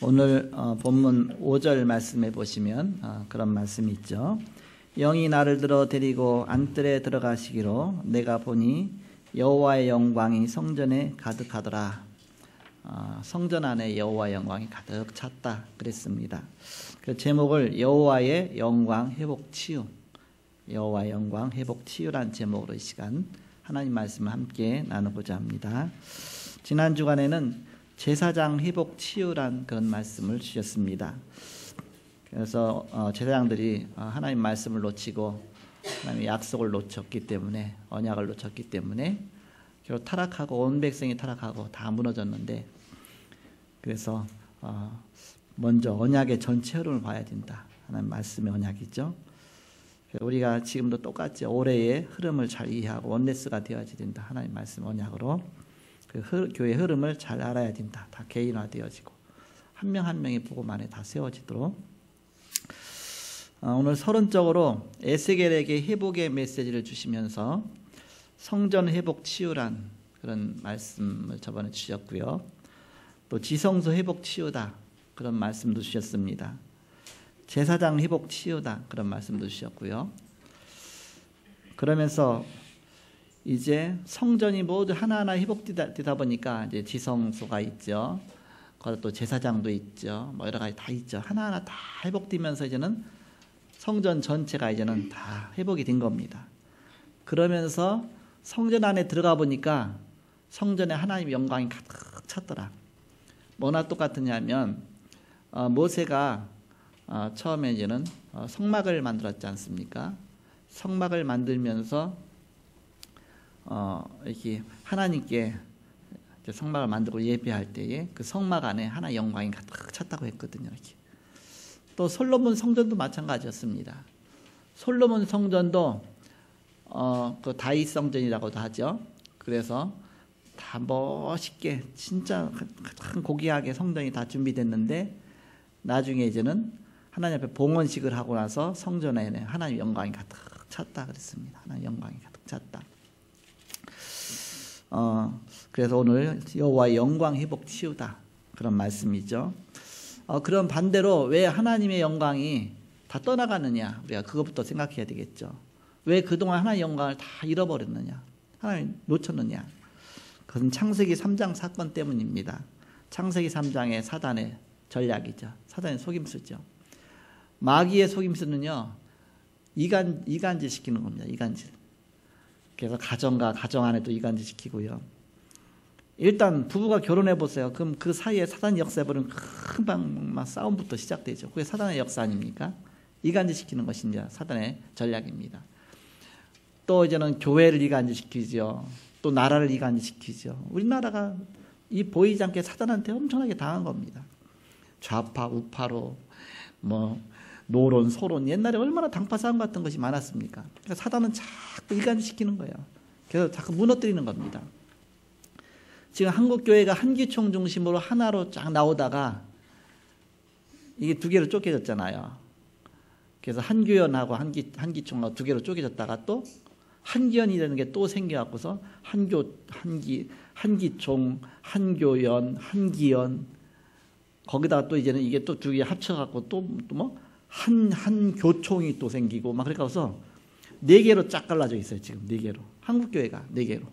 오늘 본문 5절 말씀에 보시면 그런 말씀이 있죠. 영이 나를 들어 데리고 안뜰에 들어가시기로 내가 보니 여호와의 영광이 성전에 가득하더라. 성전 안에 여호와의 영광이 가득 찼다 그랬습니다. 그 제목을 여호와의 영광 회복 치유, 여호와의 영광 회복 치유란 제목으로 이 시간 하나님 말씀을 함께 나누고자 합니다. 지난 주간에는 제사장 회복 치유란 그런 말씀을 주셨습니다. 그래서 제사장들이 하나님 말씀을 놓치고 하나님의 약속을 놓쳤기 때문에, 언약을 놓쳤기 때문에 결국 타락하고 온 백성이 타락하고 다 무너졌는데, 그래서 먼저 언약의 전체 흐름을 봐야 된다. 하나님 말씀의 언약이죠. 우리가 지금도 똑같이 올해의 흐름을 잘 이해하고 원네스가 되어야 된다. 하나님 말씀 언약으로 그 교회의 흐름을 잘 알아야 된다. 다 개인화되어지고 한 명 한 명의 복음 안에 다 세워지도록. 오늘 서론적으로 에스겔에게 회복의 메시지를 주시면서 성전 회복 치유란 그런 말씀을 저번에 주셨고요. 또 지성소 회복 치유다 그런 말씀도 주셨습니다. 제사장 회복 치유다 그런 말씀도 주셨고요. 그러면서 이제 성전이 모두 하나하나 회복되다 보니까 이제 지성소가 있죠. 거기다 또 제사장도 있죠. 뭐 여러 가지 다 있죠. 하나하나 다 회복되면서 이제는 성전 전체가 이제는 다 회복이 된 겁니다. 그러면서 성전 안에 들어가 보니까 성전에 하나님의 영광이 가득 찼더라. 뭐나 똑같으냐면 모세가 처음에 이제는 성막을 만들었지 않습니까? 성막을 만들면서 이렇게 하나님께 성막을 만들고 예배할 때에 그 성막 안에 하나의 영광이 가득 찼다고 했거든요. 이렇게. 또 솔로몬 성전도 마찬가지였습니다. 솔로몬 성전도 그 다윗 성전이라고도 하죠. 그래서 다 멋있게 진짜 가장 고귀하게 성전이 다 준비됐는데 나중에 이제는 하나님 앞에 봉헌식을 하고 나서 성전에 하나님의 영광이 가득 찼다 그랬습니다. 하나님의 영광이 가득 찼다. 그래서 오늘 여호와의 영광 회복 치유다 그런 말씀이죠. 그런 반대로 왜 하나님의 영광이 다 떠나가느냐, 우리가 그것부터 생각해야 되겠죠. 왜 그동안 하나님의 영광을 다 잃어버렸느냐, 하나님 놓쳤느냐. 그것은 창세기 3장 사건 때문입니다. 창세기 3장의 사단의 전략이죠. 사단의 속임수죠. 마귀의 속임수는요, 이간질 시키는 겁니다. 이간질. 그래서 가정과 가정 안에도 이간질 시키고요. 일단 부부가 결혼해 보세요. 그럼 그 사이에 사단이 역사해버리면 금방 싸움부터 시작되죠. 그게 사단의 역사 아닙니까? 이간질 시키는 것이 이제 사단의 전략입니다. 또 이제는 교회를 이간질 시키죠. 또 나라를 이간질 시키죠. 우리나라가 이 보이지 않게 사단한테 엄청나게 당한 겁니다. 좌파, 우파로 노론, 소론, 옛날에 얼마나 당파 싸움 같은 것이 많았습니까? 그러니까 사단은 자꾸 이간시키는 거예요. 그래서 자꾸 무너뜨리는 겁니다. 지금 한국교회가 한기총 중심으로 하나로 쫙 나오다가 이게 두 개로 쪼개졌잖아요. 그래서 한교연하고 한기총하고 두 개로 쪼개졌다가 또 한기연이라는 게 또 생겨갖고서 한기총, 한교연, 한기연, 거기다가 또 이제는 이게 또 두 개 합쳐갖고 또 한교총이 또 생기고 막 그래서 네 개로 쫙 갈라져 있어요. 지금 네 개로. 한국교회가 네 개로.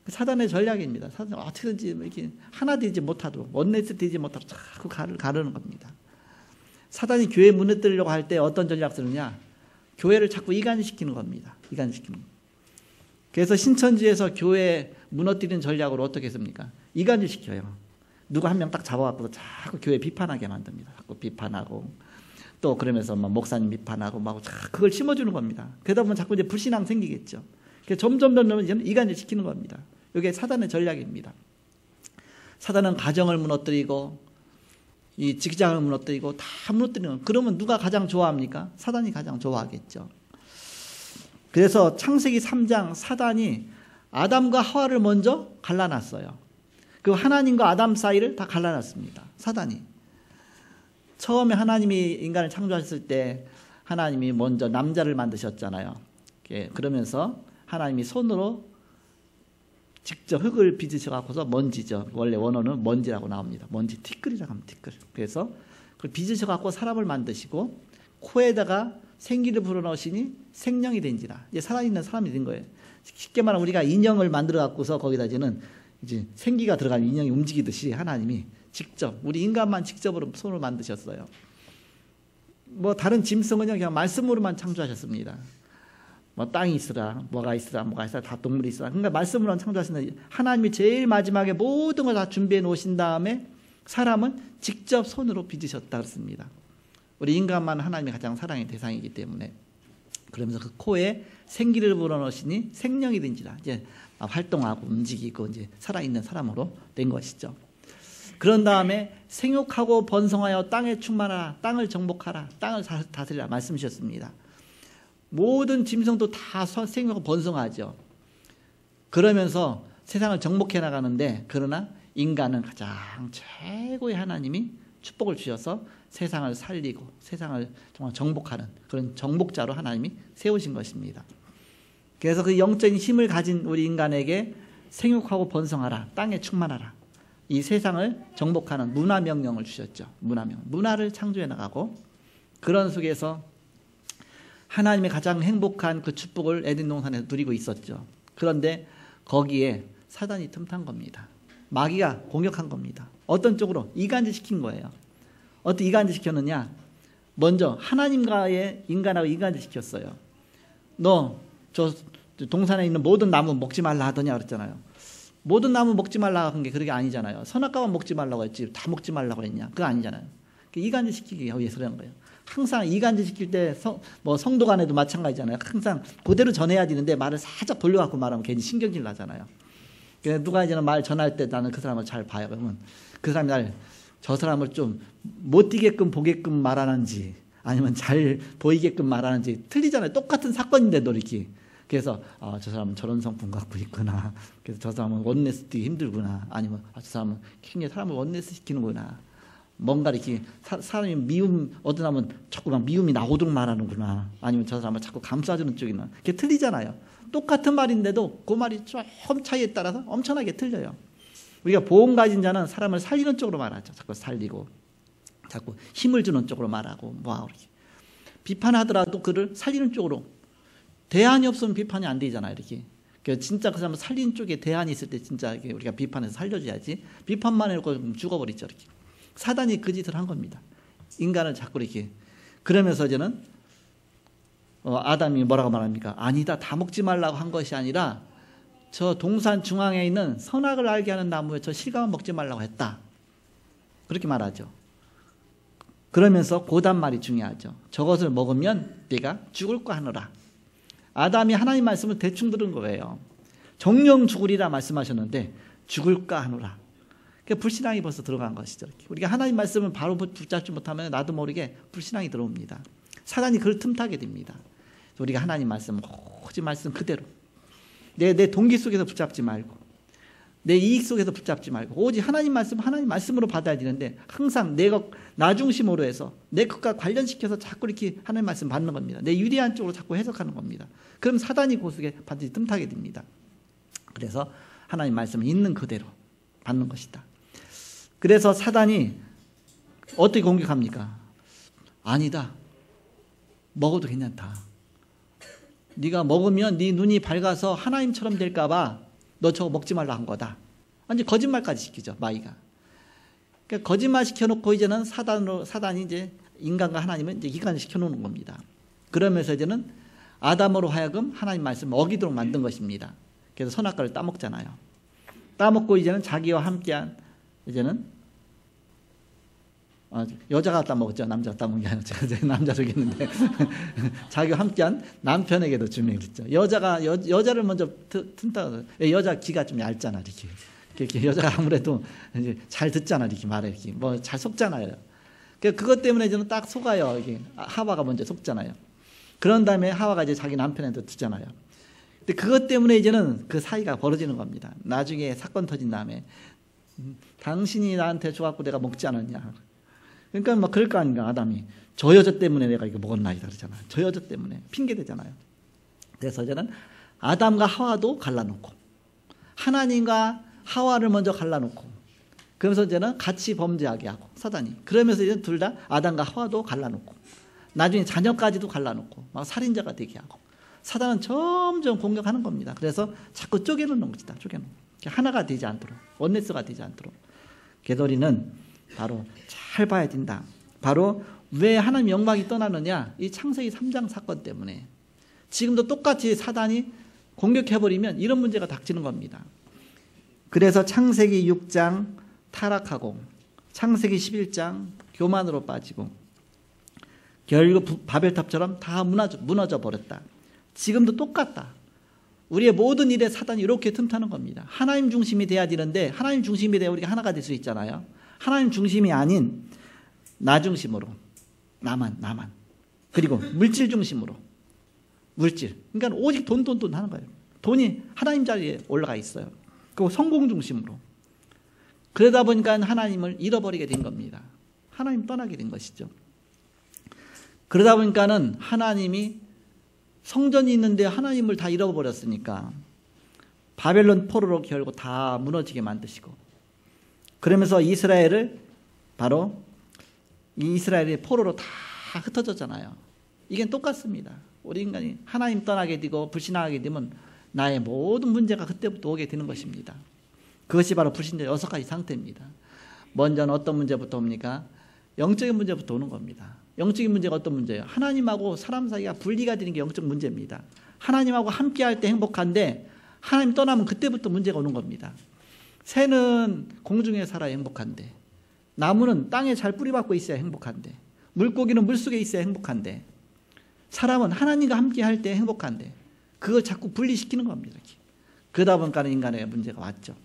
사단의 전략입니다. 사단 어떻게든지 이렇게 하나 되지 못하도록, 원네스 되지 못하도록 자꾸 가르는 겁니다. 사단이 교회 무너뜨리려고 할 때 어떤 전략 쓰느냐? 교회를 자꾸 이간시키는 겁니다. 이간시키는. 그래서 신천지에서 교회 무너뜨리는 전략으로 어떻게 했습니까? 이간시켜요. 누가 한 명 딱 잡아갖고 자꾸 교회 비판하게 만듭니다. 자꾸 비판하고 또 그러면서 목사님 비판하고 막 그걸 심어주는 겁니다. 그러다 보면 자꾸 이제 불신앙 생기겠죠. 그래서 점점 이간질 시키는 겁니다. 이게 사단의 전략입니다. 사단은 가정을 무너뜨리고 이 직장을 무너뜨리고 다 무너뜨리는. 그러면 누가 가장 좋아합니까? 사단이 가장 좋아하겠죠. 그래서 창세기 3장 사단이 아담과 하와를 먼저 갈라놨어요. 그 하나님과 아담 사이를 다 갈라놨습니다. 사단이. 처음에 하나님이 인간을 창조하셨을 때 하나님이 먼저 남자를 만드셨잖아요. 그러면서 하나님이 손으로 직접 흙을 빚으셔갖고서 먼지죠. 원래 원어는 먼지라고 나옵니다. 먼지 티끌이라고 합니다. 티끌. 그래서 그걸 빚으셔갖고 사람을 만드시고 코에다가 생기를 불어넣으시니 생명이 된지라. 이제 살아있는 사람이 된 거예요. 쉽게 말하면 우리가 인형을 만들어 갖고서 거기다 이제 생기가 들어간 인형이 움직이듯이 하나님이 직접 우리 인간만 직접으로 손으로 만드셨어요. 뭐 다른 짐승은 그냥 말씀으로만 창조하셨습니다. 뭐 땅이 있으라, 뭐가 있으라 다 동물이 있으라. 그러니까 말씀으로만 창조하셨는데 하나님이 제일 마지막에 모든 걸 다 준비해 놓으신 다음에 사람은 직접 손으로 빚으셨다 그랬습니다. 우리 인간만 하나님이 가장 사랑의 대상이기 때문에 그러면서 그 코에 생기를 불어넣으시니 생명이 된지라. 이제 활동하고 움직이고 이제 살아있는 사람으로 된 것이죠. 그런 다음에 생육하고 번성하여 땅에 충만하라, 땅을 정복하라, 땅을 다스리라 말씀 주셨습니다. 모든 짐승도 다 생육하고 번성하죠. 그러면서 세상을 정복해 나가는데 그러나 인간은 가장 최고의 하나님이 축복을 주셔서 세상을 살리고 세상을 정말 정복하는 그런 정복자로 하나님이 세우신 것입니다. 그래서 그 영적인 힘을 가진 우리 인간에게 생육하고 번성하라, 땅에 충만하라, 이 세상을 정복하는 문화 명령을 주셨죠. 문화를 창조해 나가고 그런 속에서 하나님의 가장 행복한 그 축복을 에덴 동산에서 누리고 있었죠. 그런데 거기에 사단이 틈탄 겁니다. 마귀가 공격한 겁니다. 어떤 쪽으로? 이간질시킨 거예요. 어떻게 이간질시켰느냐? 먼저 하나님과의 인간하고 이간질시켰어요. 너 저 동산에 있는 모든 나무 먹지 말라 하더냐 그랬잖아요. 모든 나무 먹지 말라고 한 게 그게 아니잖아요. 선악과만 먹지 말라고 했지 다 먹지 말라고 했냐? 그거 아니잖아요. 이간질시키기 위해서 그런 거예요. 항상 이간질시킬 때 성도 간에도 마찬가지잖아요. 항상 그대로 전해야 되는데 말을 살짝 돌려갖고 말하면 괜히 신경질 나잖아요. 누가 이제는 말 전할 때 나는 그 사람을 잘 봐요. 그러면 그 사람이 저 사람을 좀 못 뛰게끔 보게끔 말하는지 아니면 잘 보이게끔 말하는지 틀리잖아요. 똑같은 사건인데도 이렇게. 그래서 저 사람은 저런 성품 갖고 있구나. 그래서 저 사람은 원네스 뛰기 힘들구나. 아니면 저 사람은 굉장히 사람을 원네스 시키는구나. 뭔가 이렇게 사람이 어떤 사람은 자꾸 막 미움이 나오도록 말하는구나. 아니면 저 사람은 자꾸 감싸주는 쪽이나. 그게 틀리잖아요. 똑같은 말인데도 그 말이 좀 차이에 따라서 엄청나게 틀려요. 우리가 보험 가진 자는 사람을 살리는 쪽으로 말하죠. 자꾸 살리고 자꾸 힘을 주는 쪽으로 말하고 이렇게. 비판하더라도 그를 살리는 쪽으로. 대안이 없으면 비판이 안 되잖아요. 이렇게. 그래서 진짜 그 사람을 살리는 쪽에 대안이 있을 때 진짜 우리가 비판해서 살려줘야지. 비판만 해놓고 죽어버리죠. 이렇게. 사단이 그 짓을 한 겁니다. 인간을 자꾸 이렇게. 그러면서 이제는 아담이 뭐라고 말합니까? 아니다. 다 먹지 말라고 한 것이 아니라 저 동산 중앙에 있는 선악을 알게 하는 나무에 저 실과만 먹지 말라고 했다. 그렇게 말하죠. 그러면서 고단말이 중요하죠. 저것을 먹으면 네가 죽을까 하노라. 아담이 하나님 말씀을 대충 들은 거예요. 정령 죽으리라 말씀하셨는데 죽을까 하노라. 그러니까 불신앙이 벌써 들어간 것이죠. 우리가 하나님 말씀을 바로 붙잡지 못하면 나도 모르게 불신앙이 들어옵니다. 사단이 그걸 틈타게 됩니다. 우리가 하나님 말씀, 오직 말씀 그대로 내 동기 속에서 붙잡지 말고 내 이익 속에서 붙잡지 말고 오직 하나님 말씀으로 받아야 되는데 항상 나 중심으로 해서 내 것과 관련시켜서 자꾸 이렇게 하나님 말씀 받는 겁니다. 내 유리한 쪽으로 자꾸 해석하는 겁니다. 그럼 사단이 그 속에 반드시 틈타게 됩니다. 그래서 하나님 말씀을 있는 그대로 받는 것이다. 그래서 사단이 어떻게 공격합니까? 아니다. 먹어도 괜찮다. 네가 먹으면 네 눈이 밝아서 하나님처럼 될까 봐 너 저거 먹지 말라 한 거다. 완전 거짓말까지 시키죠. 마귀가. 그러니까 거짓말 시켜놓고 이제는 사단이 이제 인간과 하나님은 이제 이간을 시켜놓는 겁니다. 그러면서 이제는 아담으로 하여금 하나님 말씀을 어기도록 만든 것입니다. 그래서 선악과를 따먹잖아요. 따먹고 이제는 자기와 함께한 이제는 여자가 따먹었죠. 남자가 따먹은 게 아니라 제가 남자 속였는데 자기와 함께한 남편에게도 주면 그랬죠. 여자를 먼저 튼다. 여자 귀가 좀 얇잖아. 이렇게 여자가 아무래도 이제 잘 듣잖아. 이렇게 말해 이렇게 뭐 잘 속잖아요. 그것 때문에 저는 딱 속아요. 이게 하와가 먼저 속잖아요. 그런 다음에 하와가 이제 자기 남편한테 듣잖아요. 근데 그것 때문에 이제는 그 사이가 벌어지는 겁니다. 나중에 사건 터진 다음에 당신이 나한테 줘갖고 내가 먹지 않았냐. 그러니까 막 그럴 거 아닌가. 아담이 저 여자 때문에 내가 이거 먹었나이다 그러잖아요. 저 여자 때문에 핑계 대잖아요. 그래서 이제는 아담과 하와도 갈라놓고 하나님과 하와를 먼저 갈라놓고, 그러면서 이제는 같이 범죄하게 하고, 사단이. 그러면서 이제 둘 다 아담과 하와도 갈라놓고, 나중에 자녀까지도 갈라놓고, 막 살인자가 되게 하고, 사단은 점점 공격하는 겁니다. 그래서 자꾸 쪼개놓는 것이다. 쪼개놓는. 하나가 되지 않도록, 원네스가 되지 않도록. 개돌이는 바로 잘 봐야 된다. 바로 왜 하나님 영광이 떠나느냐? 이 창세기 3장 사건 때문에. 지금도 똑같이 사단이 공격해버리면 이런 문제가 닥치는 겁니다. 그래서 창세기 6장 타락하고, 창세기 11장 교만으로 빠지고, 결국 바벨탑처럼 다 무너져 버렸다. 지금도 똑같다. 우리의 모든 일에 사단이 이렇게 틈타는 겁니다. 하나님 중심이 돼야 되는데, 하나님 중심이 돼야 우리가 하나가 될 수 있잖아요. 하나님 중심이 아닌 나 중심으로, 나만, 그리고 물질 중심으로, 물질. 그러니까 오직 돈 하는 거예요. 돈이 하나님 자리에 올라가 있어요. 그리고 성공 중심으로. 그러다 보니까 하나님을 잃어버리게 된 겁니다. 하나님 떠나게 된 것이죠. 그러다 보니까는 하나님이 성전이 있는데 하나님을 다 잃어버렸으니까 바벨론 포로로 결국 다 무너지게 만드시고, 그러면서 이스라엘을 바로 이 이스라엘의 포로로 다 흩어졌잖아요. 이게 똑같습니다. 우리 인간이 하나님 떠나게 되고 불신하게 되면 나의 모든 문제가 그때부터 오게 되는 것입니다. 그것이 바로 불신자 6가지 상태입니다. 먼저는 어떤 문제부터 옵니까? 영적인 문제부터 오는 겁니다. 영적인 문제가 어떤 문제예요? 하나님하고 사람 사이가 분리가 되는 게 영적 문제입니다. 하나님하고 함께할 때 행복한데 하나님 떠나면 그때부터 문제가 오는 겁니다. 새는 공중에 살아야 행복한데, 나무는 땅에 잘 뿌리박고 있어야 행복한데, 물고기는 물속에 있어야 행복한데, 사람은 하나님과 함께할 때 행복한데 그걸 자꾸 분리시키는 겁니다. 그러다 보니까 인간의 문제가 왔죠.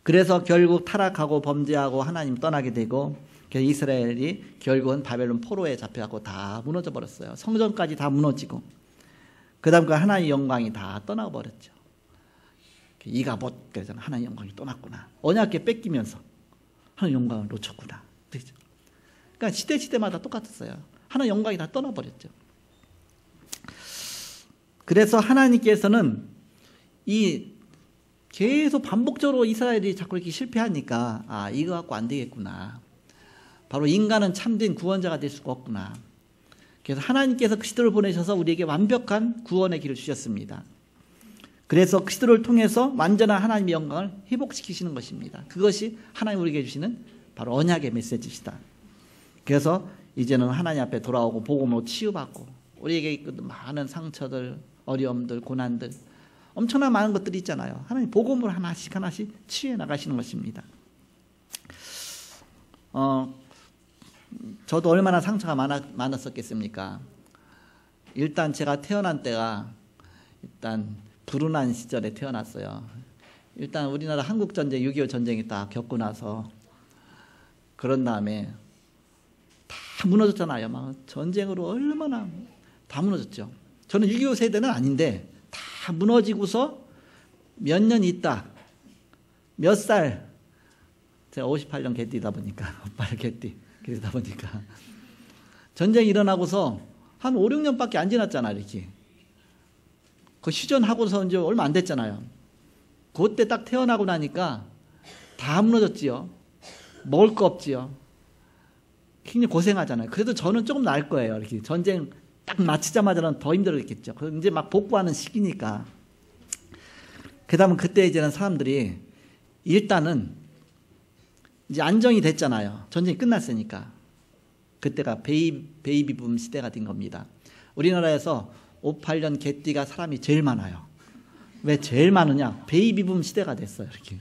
그래서 결국 타락하고 범죄하고 하나님 떠나게 되고, 이스라엘이 결국은 바벨론 포로에 잡혀갖고 다 무너져 버렸어요. 성전까지 다 무너지고, 그 다음 하나님의 영광이 다 떠나버렸죠. 이가 못, 그래서 하나님의 영광이 떠났구나. 언약궤 뺏기면서 하나님의 영광을 놓쳤구나. 그렇죠? 그러니까 시대마다 똑같았어요. 하나님의 영광이 다 떠나버렸죠. 그래서 하나님께서는 이 계속 반복적으로 이스라엘이 자꾸 이렇게 실패하니까, 이거 갖고 안 되겠구나. 바로 인간은 참된 구원자가 될 수가 없구나. 그래서 하나님께서 그리스도를 보내셔서 우리에게 완벽한 구원의 길을 주셨습니다. 그래서 그리스도를 통해서 완전한 하나님의 영광을 회복시키시는 것입니다. 그것이 하나님 우리에게 주시는 바로 언약의 메시지시다. 그래서 이제는 하나님 앞에 돌아오고 복음으로 치유받고, 우리에게 많은 상처들, 어려움들, 고난들, 엄청난 많은 것들이 있잖아요. 하나님 복음으로 하나씩 치유해 나가시는 것입니다. 저도 얼마나 상처가 많았었겠습니까? 일단 제가 태어난 때가 불운한 시절에 태어났어요. 일단 우리나라 한국전쟁, 6.25 전쟁이 딱 겪고 나서, 그런 다음에 다 무너졌잖아요. 막 전쟁으로 얼마나 다 무너졌죠. 저는 6.25 세대는 아닌데 다 무너지고서 몇 년 있다, 몇 살, 제가 58년 개띠다 보니까, 오빠를 개띠, 그러다 보니까 전쟁이 일어나고서 한 5, 6년밖에 안 지났잖아요. 이렇게 그 휴전하고서 이제 얼마 안 됐잖아요. 그때 딱 태어나고 나니까 다 무너졌지요. 먹을 거 없지요. 굉장히 고생하잖아요. 그래도 저는 조금 나을 거예요. 이렇게 전쟁 딱 마치자마자는 더 힘들었겠죠. 이제 막 복구하는 시기니까. 그 다음에 그때 이제는 사람들이 일단은 이제 안정이 됐잖아요. 전쟁이 끝났으니까. 그때가 베이비붐 시대가 된 겁니다. 우리나라에서 58년 개띠가 사람이 제일 많아요. 왜 제일 많으냐? 베이비붐 시대가 됐어요. 이렇게.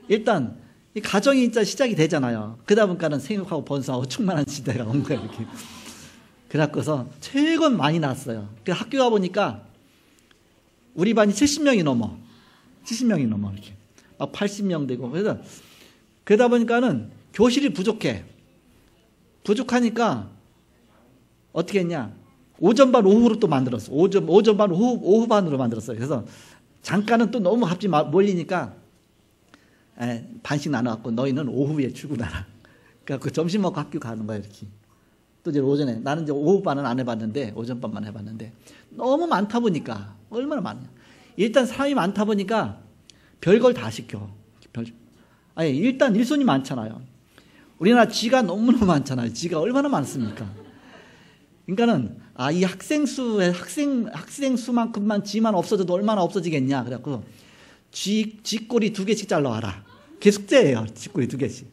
일단 이 가정이 진짜 시작이 되잖아요. 그러다 보니까는 생육하고 번성하고 충만한 시대가 온 거예요. 이렇게. 그래서 최근 많이 났어요. 학교 가보니까 우리 반이 70명이 넘어. 70명이 넘어. 이렇게. 막 80명 되고. 그래서 그러다 보니까는 교실이 부족해. 부족하니까 어떻게 했냐? 오전반 오후로 또 만들었어. 오전반 오후반으로 만들었어요. 그래서 잠깐은 또 너무 합치 몰리니까 반씩 나눠갖고 너희는 오후에 출근하라. 그러니까 그 점심 먹고 학교 가는 거야. 이렇게. 또 이제 오전에, 나는 이제 오후반은 안 해봤는데 오전반만 해봤는데 너무 많다 보니까 얼마나 많냐. 일단 사람이 많다 보니까 별걸 다 시켜. 아니, 일단 일손이 많잖아요. 우리나라 쥐가 너무너무 많잖아요. 쥐가 얼마나 많습니까? 그러니까는, 이 학생 수만큼만 쥐만 없어져도 얼마나 없어지겠냐. 그래갖고, 쥐꼬리 2개씩 잘라와라. 그게 숙제예요. 쥐꼬리 2개씩.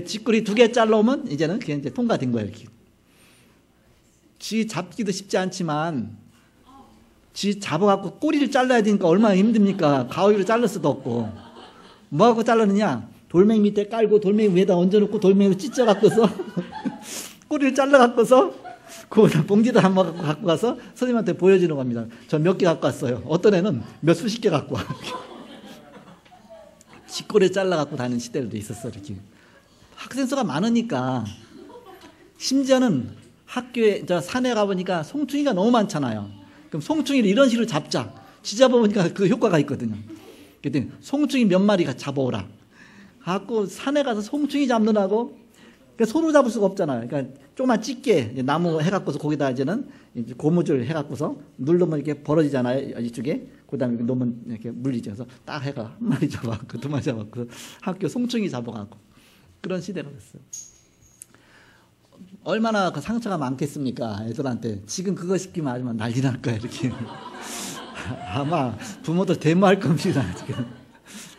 쥐꼬리 2개 잘라오면, 이제는 그게 이제 통과된 거예요. 이렇게. 쥐 잡기도 쉽지 않지만, 쥐 잡아갖고 꼬리를 잘라야 되니까 얼마나 힘듭니까? 가위로 자를 수도 없고. 뭐하고 자르느냐? 돌멩이 밑에 깔고 돌멩이 위에다 얹어놓고 돌멩이로 찢어갖고서 꼬리를 잘라갖고서 그 봉지도 한번 갖고 가서 선생님한테 보여주는 겁니다. 저 몇 개 갖고 왔어요. 어떤 애는 몇 수십 개 갖고 와. 쥐꼬리 잘라갖고 다니는 시대도 있었어. 이렇게 학생 수가 많으니까. 심지어는 학교에 산에 가보니까 송충이가 너무 많잖아요. 그럼 송충이를 이런 식으로 잡자. 쥐 잡아보니까 그 효과가 있거든요. 그랬더니 송충이 몇 마리가 잡아오라. 갖고 산에 가서 송충이 잡느라고, 그러니까 손으로 잡을 수가 없잖아요. 그러니까 조그만 집게 나무 해갖고서 거기다 이제는 고무줄 해갖고서 누르면 이렇게 벌어지잖아요. 이쪽에. 그 다음에 놓으면 이렇게 물리죠. 그래서 딱 해가 한 마리 잡아갖고 2마리 잡아갖고 학교 송충이 잡아갖고 그런 시대가 됐어요. 얼마나 그 상처가 많겠습니까? 애들한테. 지금 그거 시키면 아주 난리 날 거야, 이렇게. 아마 부모들 데모할 겁니다, 지금.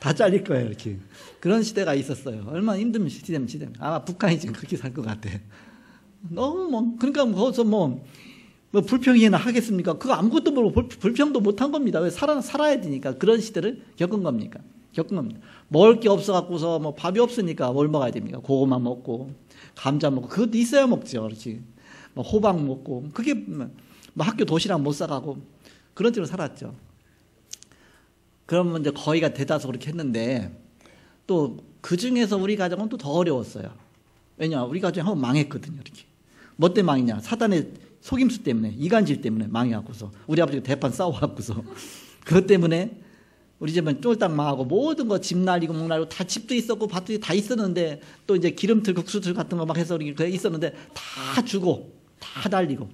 다 잘릴 거예요, 이렇게. 그런 시대가 있었어요. 얼마나 힘든 시대면. 아마 북한이 지금 그렇게 살 것 같아. 너무 그러니까 거기서 뭐 불평이나 하겠습니까? 그거 아무것도 모르고 불평도 못 한 겁니다. 왜 살아야 되니까. 그런 시대를 겪은 겁니다. 먹을 게 없어갖고서 뭐 밥이 없으니까 뭘 먹어야 됩니까? 고구마 먹고, 감자 먹고, 그것도 있어야 먹죠. 그렇지. 뭐 호박 먹고, 그게 뭐 학교 도시락 못 사가고, 그런 식으로 살았죠. 그러면 이제 거의가 대다수 그렇게 했는데, 또 그 중에서 우리 가정은 또 더 어려웠어요. 왜냐, 우리 가정이 한번 망했거든요. 이렇게. 뭐 때문에 망했냐? 사단의 속임수 때문에, 이간질 때문에 망해갖고서, 우리 아버지가 대판 싸워갖고서, 그것 때문에 우리 집은 쫄딱 망하고, 모든 거 집 날리고 목 날리고, 다 집도 있었고 밭도 다 있었는데, 또 이제 기름틀 국수틀 같은 거 막 해서 있었는데 다 주고 다 날리고,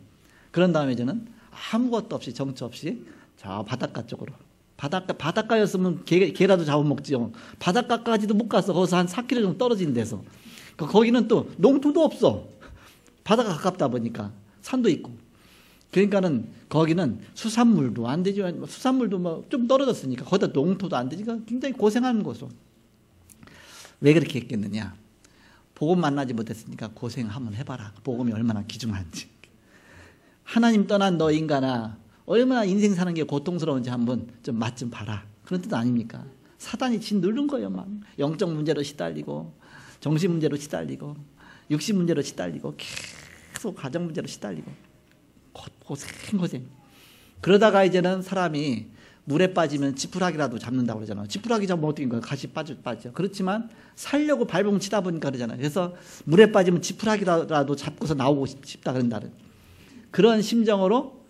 그런 다음에 이제는 아무것도 없이, 정처 없이 저 바닷가 쪽으로, 바닷가였으면 개라도 잡아먹지요. 바닷가까지도 못 가서 거기서 한 4km 정도 떨어진 데서, 거기는 또 농토도 없어. 바다가 가깝다 보니까 산도 있고. 그러니까는 거기는 수산물도 안 되죠. 수산물도 뭐 좀 떨어졌으니까 거기다 농토도 안 되니까 굉장히 고생하는 곳으로. 왜 그렇게 했겠느냐? 복음 만나지 못했으니까 고생 한번 해봐라. 복음이 얼마나 귀중한지. 하나님 떠난 너 인간아, 얼마나 인생 사는 게 고통스러운지 한번 좀 맛 좀 봐라. 그런 뜻 아닙니까? 사단이 진 누른 거예요. 막 영적 문제로 시달리고, 정신 문제로 시달리고, 육신 문제로 시달리고, 계속 가정 문제로 시달리고, 고생. 그러다가 이제는 사람이 물에 빠지면 지푸라기라도 잡는다고 그러잖아요. 지푸라기 잡으면 어떻게 거예요? 같이 빠져. 그렇지만 살려고 발봉 치다 보니까 그러잖아요. 그래서 물에 빠지면 지푸라기라도 잡고서 나오고 싶다 그런다는 그런 심정으로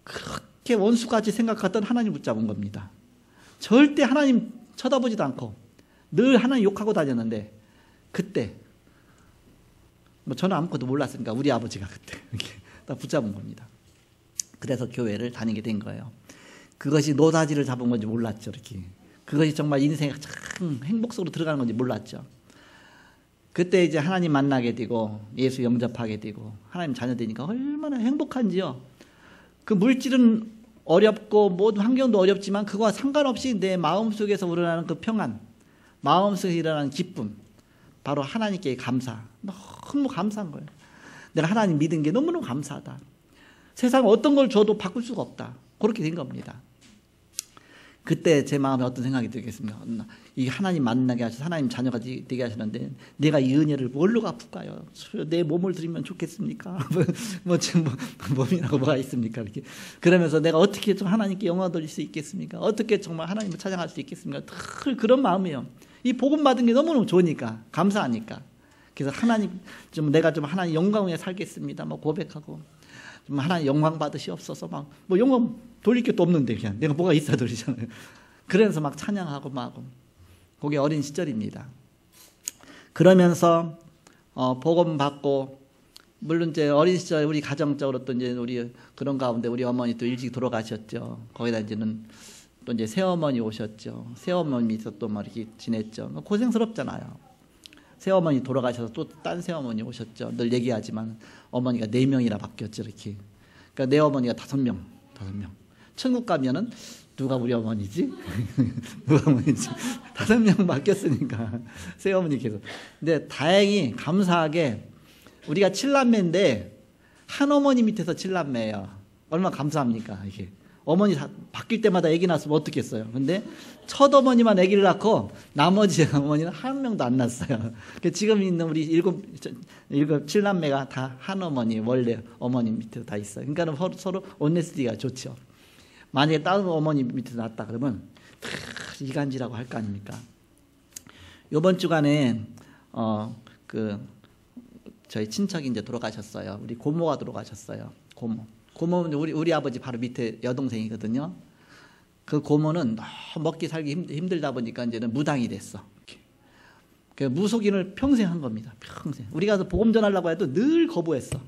그렇게 원수같이 생각하던 하나님 붙잡은 겁니다. 절대 하나님 쳐다보지도 않고 늘 하나님 욕하고 다녔는데, 그때 뭐 저는 아무것도 몰랐으니까 우리 아버지가 그때 이렇게 딱 붙잡은 겁니다. 그래서 교회를 다니게 된 거예요. 그것이 노다지를 잡은 건지 몰랐죠. 이렇게. 그것이 정말 인생에 참 행복 속으로 들어가는 건지 몰랐죠. 그때 이제 하나님 만나게 되고 예수 영접하게 되고 하나님 자녀 되니까 얼마나 행복한지요. 그 물질은 어렵고 모든 환경도 어렵지만 그거와 상관없이 내 마음속에서 우러나는 그 평안, 마음속에 일어나는 기쁨, 바로 하나님께 감사. 너무 감사한 거예요. 내가 하나님 믿은 게 너무너무 감사하다. 세상 어떤 걸 줘도 바꿀 수가 없다. 그렇게 된 겁니다. 그때 제 마음에 어떤 생각이 들겠습니까? 이 하나님 만나게 하셔서 하나님 자녀가 되게 하시는데 내가 이 은혜를 뭘로 갚을까요? 내 몸을 드리면 좋겠습니까? 몸이라고 뭐가 있습니까? 이렇게. 그러면서 내가 어떻게 좀 하나님께 영광 돌릴 수 있겠습니까? 어떻게 정말 하나님을 찬양할 수 있겠습니까? 늘 그런 마음이에요. 이 복음 받은 게 너무너무 좋으니까, 감사하니까. 그래서 하나님, 내가 좀 하나님 영광 위에 살겠습니다. 뭐 고백하고. 좀 하나님 영광 받으시옵소서. 막, 뭐 영광 돌릴 게 또 없는데, 그냥. 내가 뭐가 있어야 돌리잖아요. 그러면서 막 찬양하고 막. 그게 어린 시절입니다. 그러면서, 복음 받고, 물론 이제 어린 시절 우리 가정적으로 또 이제 우리 그런 가운데 우리 어머니 또 일찍 돌아가셨죠. 거기다 이제는 또 이제 새어머니 오셨죠. 새어머니 밑에서 또 뭐 이렇게 지냈죠. 고생스럽잖아요. 새어머니 돌아가셔서 또 딴 새어머니 오셨죠. 늘 얘기하지만 어머니가 4명이나 바뀌었죠. 이렇게. 그러니까 내 어머니가 5명. 천국 가면은 누가 우리 어머니지? 누가 어머니지? 5명 바뀌었으니까 새어머니 계속. 근데 다행히 감사하게 우리가 7남매인데 한 어머니 밑에서 7남매예요. 얼마나 감사합니까 이게. 어머니 바뀔 때마다 아기 낳았으면 어떻겠어요. 근데 첫 어머니만 아기를 낳고 나머지 어머니는 한 명도 안 낳았어요. 지금 있는 우리 7남매가 다 한 어머니, 원래 어머니 밑에 다 있어요. 그러니까 서로 온네스티가 좋죠. 만약에 다른 어머니 밑에 낳았다 그러면 이간질하고 할 거 아닙니까? 이번 주간에 저희 친척이 이제 돌아가셨어요. 우리 고모가 돌아가셨어요. 고모는 우리 아버지 바로 밑에 여동생이거든요. 그 고모는 너무 먹기 살기 힘들다 보니까 이제는 무당이 됐어. 그 무속인을 평생 한 겁니다. 평생. 우리가 복음 전하려고 해도 늘 거부했어.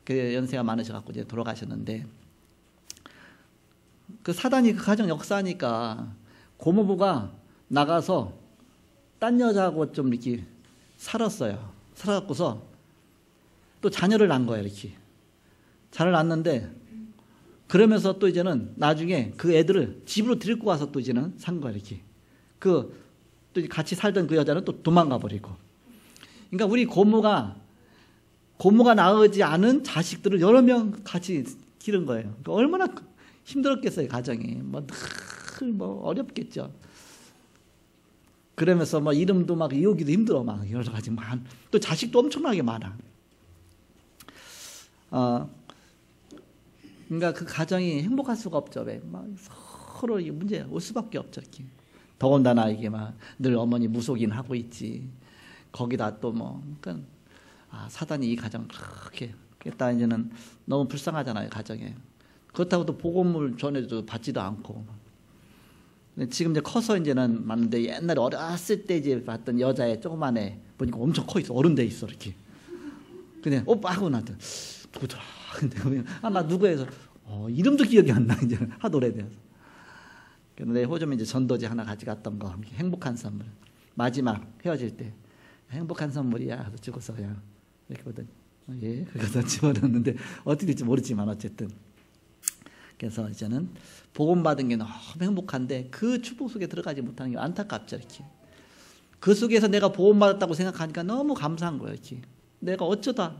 그 연세가 많으셔갖고 이제 돌아가셨는데, 그 사단이 그 가정 역사하니까 고모부가 나가서 딴 여자하고 좀 이렇게 살았어요. 살아갖고서 또 자녀를 낳은 거예요. 이렇게. 자녀를 낳았는데, 그러면서 또 이제는 나중에 그 애들을 집으로 데리고 와서 또 이제는 산 거예요. 이렇게. 또 같이 살던 그 여자는 또 도망가 버리고. 그러니까 우리 고모가 낳지 않은 자식들을 여러 명 같이 기른 거예요. 그러니까 얼마나 힘들었겠어요, 가정이. 늘 어렵겠죠. 그러면서 이름도 막 이우기도 힘들어, 막 여러 가지 또 자식도 엄청나게 많아. 그러니까 그 가정이 행복할 수가 없죠. 왜? 서로 문제 올 수밖에 없죠. 이렇게. 더군다나 이게 늘 어머니 무속인 하고 있지. 거기다 또 그러니까 사단이 이 가정 그렇게 했다. 이제는 너무 불쌍하잖아요, 가정에. 그렇다고 또 복음을 전해도 받지도 않고. 근데 지금 이제 커서 이제는 맞는데, 옛날에 어렸을 때 이제 봤던 여자애 조그만 애 보니까 엄청 커 있어. 어른 돼 있어, 이렇게. 그냥 오빠 하고 나한테 누구더라. 근데 나 누구해서 이름도 기억이 안 나. 이제 하도 오래돼서. 근데 호좀 이제 전도지 하나 가져갔던 거, 행복한 선물. 마지막 헤어질 때 행복한 선물이야. 그래서 주고서 그냥 이렇게 보더니 예, 그래서 집어넣었는데 어떻게 될지 모르지만 어쨌든. 그래서 이제는 복음 받은 게 너무 행복한데 그 축복 속에 들어가지 못하는 게 안타깝죠. 이렇게. 그 속에서 내가 복음 받았다고 생각하니까 너무 감사한 거예요. 이렇게. 내가 어쩌다,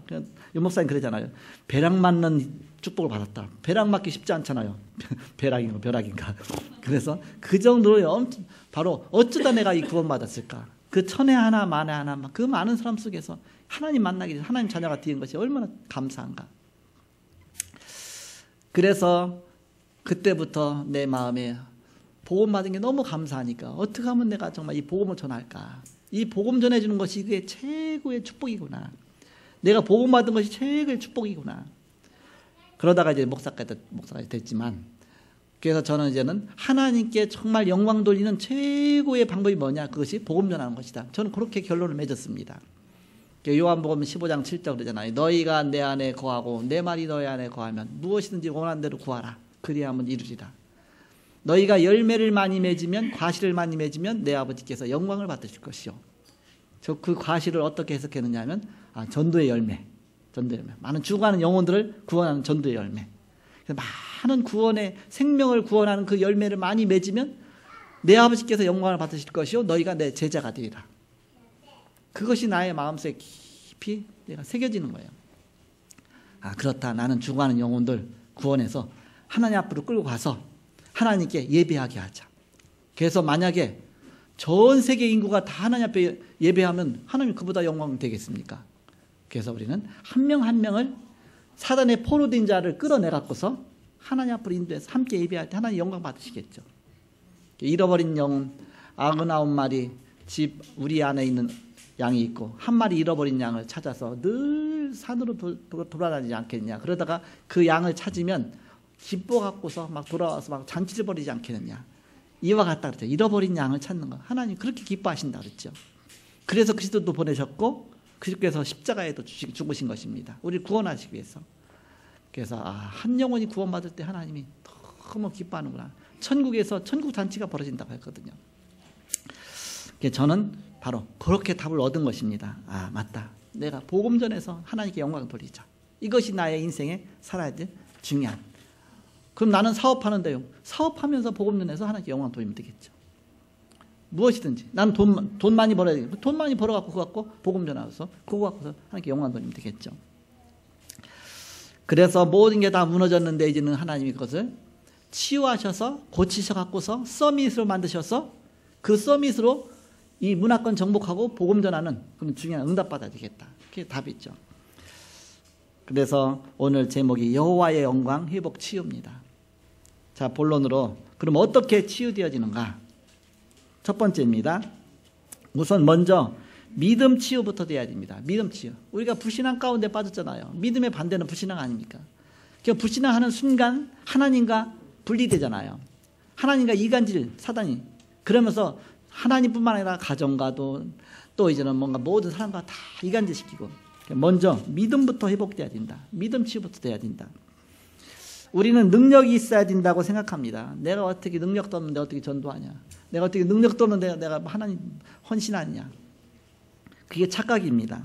유 목사님 그러잖아요. 벼락 맞는 축복을 받았다. 벼락 맞기 쉽지 않잖아요. 벼락인가. 그래서 그 정도로 바로 어쩌다 내가 이 구원 받았을까. 그 천에 하나 만에 하나 그 많은 사람 속에서 하나님 만나기 전에 하나님 자녀가 되는 것이 얼마나 감사한가. 그래서 그때부터 내 마음에 복음 받은 게 너무 감사하니까 어떻게 하면 내가 정말 이 복음을 전할까. 이 복음 전해주는 것이 그게 최고의 축복이구나. 내가 복음 받은 것이 최고의 축복이구나. 그러다가 이제 목사가 됐지만, 그래서 저는 이제는 하나님께 정말 영광 돌리는 최고의 방법이 뭐냐? 그것이 복음 전하는 것이다. 저는 그렇게 결론을 맺었습니다. 요한복음 15장 7절 그러잖아요. 너희가 내 안에 거하고 내 말이 너희 안에 거하면 무엇이든지 원하는 대로 구하라. 그리하면 이루리라. 너희가 열매를 많이 맺으면, 과실을 많이 맺으면 내 아버지께서 영광을 받으실 것이요. 저 그 과실을 어떻게 해석했느냐 하면 전도의 열매. 많은 죽어가는 영혼들을 구원하는 전도의 열매. 많은 구원의 생명을 구원하는 그 열매를 많이 맺으면 내 아버지께서 영광을 받으실 것이요 너희가 내 제자가 되리라. 그것이 나의 마음속에 깊이 내가 새겨지는 거예요. 그렇다. 나는 죽어가는 영혼들 구원해서 하나님 앞으로 끌고 가서 하나님께 예배하게 하자. 그래서 만약에 전 세계 인구가 다 하나님 앞에 예배하면 하나님 그보다 영광 되겠습니까? 그래서 우리는 한 명 한 명을 사단의 포로된 자를 끌어내갖고서 하나님 앞으로 인도해서 함께 예배할 때 하나님 영광 받으시겠죠. 잃어버린 영혼 99마리 집 우리 안에 있는 양이 있고 한 마리 잃어버린 양을 찾아서 늘 산으로 돌아다니지 않겠느냐. 그러다가 그 양을 찾으면 기뻐 갖고서 막 돌아와서 막 잔치를 벌이지 않겠느냐. 이와 같다 그랬죠. 잃어버린 양을 찾는 거. 하나님 그렇게 기뻐하신다 그랬죠. 그래서 그리스도도 보내셨고 그리스도께서 십자가에도 죽으신 것입니다. 우리를 구원하시기 위해서. 그래서 한 영혼이 구원받을 때 하나님이 너무 기뻐하는구나. 천국에서 천국 잔치가 벌어진다고 했거든요. 저는 바로 그렇게 답을 얻은 것입니다. 아, 맞다. 내가 복음 전해서 하나님께 영광을 돌리자. 이것이 나의 인생에 살아야 될 중요한. 그럼 나는 사업하는데요. 사업하면서 복음 전해서 하나님께 영광을 돌리면 되겠죠. 무엇이든지. 나는 돈 많이 벌어야 되겠고, 돈 많이 벌어갖고 그거 갖고 복음 전하면서 그거 갖고서 하나님께 영광을 돌리면 되겠죠. 그래서 모든 게 다 무너졌는데 이제는 하나님이 그것을 치유하셔서 고치셔갖고서 서밋으로 만드셔서 그 서밋으로 이 문화권 정복하고 복음 전하는 그런 중요한 응답받아야 되겠다. 그게 답이죠. 그래서 오늘 제목이 여호와의 영광 회복 치유입니다. 자, 본론으로 그럼 어떻게 치유되어지는가? 첫 번째입니다. 우선 먼저 믿음 치유부터 돼야 됩니다. 믿음 치유. 우리가 불신앙 가운데 빠졌잖아요. 믿음의 반대는 불신앙 아닙니까? 그러니까 불신앙하는 순간 하나님과 분리되잖아요. 하나님과 이간질 사단이. 그러면서 하나님뿐만 아니라 가정과도 또 이제는 뭔가 모든 사람과 다 이간질시키고. 먼저 믿음부터 회복돼야 된다. 믿음 치유부터 돼야 된다. 우리는 능력이 있어야 된다고 생각합니다. 내가 어떻게 능력도 없는데 어떻게 전도하냐. 내가 어떻게 능력도 없는데 내가 하나님 헌신하느냐. 그게 착각입니다.